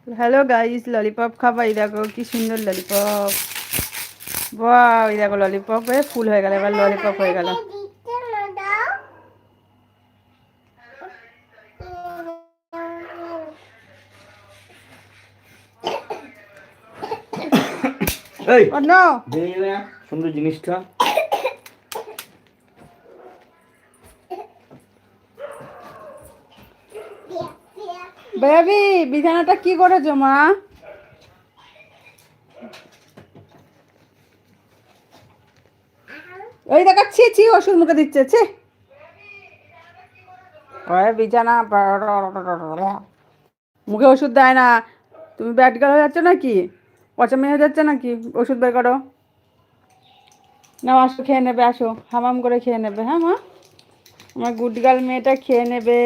Hello guys, lollipop খাবা? এই দেখো কি সুন্দর ললিপপ। বাহ, এই দেখো ললিপপ হয়ে ফুল হয়ে গেল, এবার ললিপপ হয়ে গেল। এই অন্য সুন্দর জিনিসটা বেবি, বিছানাটা কি করেছো মা? ওই দেখো, ছি ছি, ওষুধ মুখে দিচ্ছে, ছি। ওই বিছানা মুখে ওষুধ দেয় না। তুমি ব্যাট গার্ল হয়ে যাচ্ছ নাকি? পচামি হয়ে যাচ্ছে নাকি? ওষুধ বের করো। নাও, আসো খেয়ে নেবে, আসো হামাম করে খেয়ে নেবে। হ্যাঁ মা, আমার গুড গার্ল মেয়েটা খেয়ে নেবে।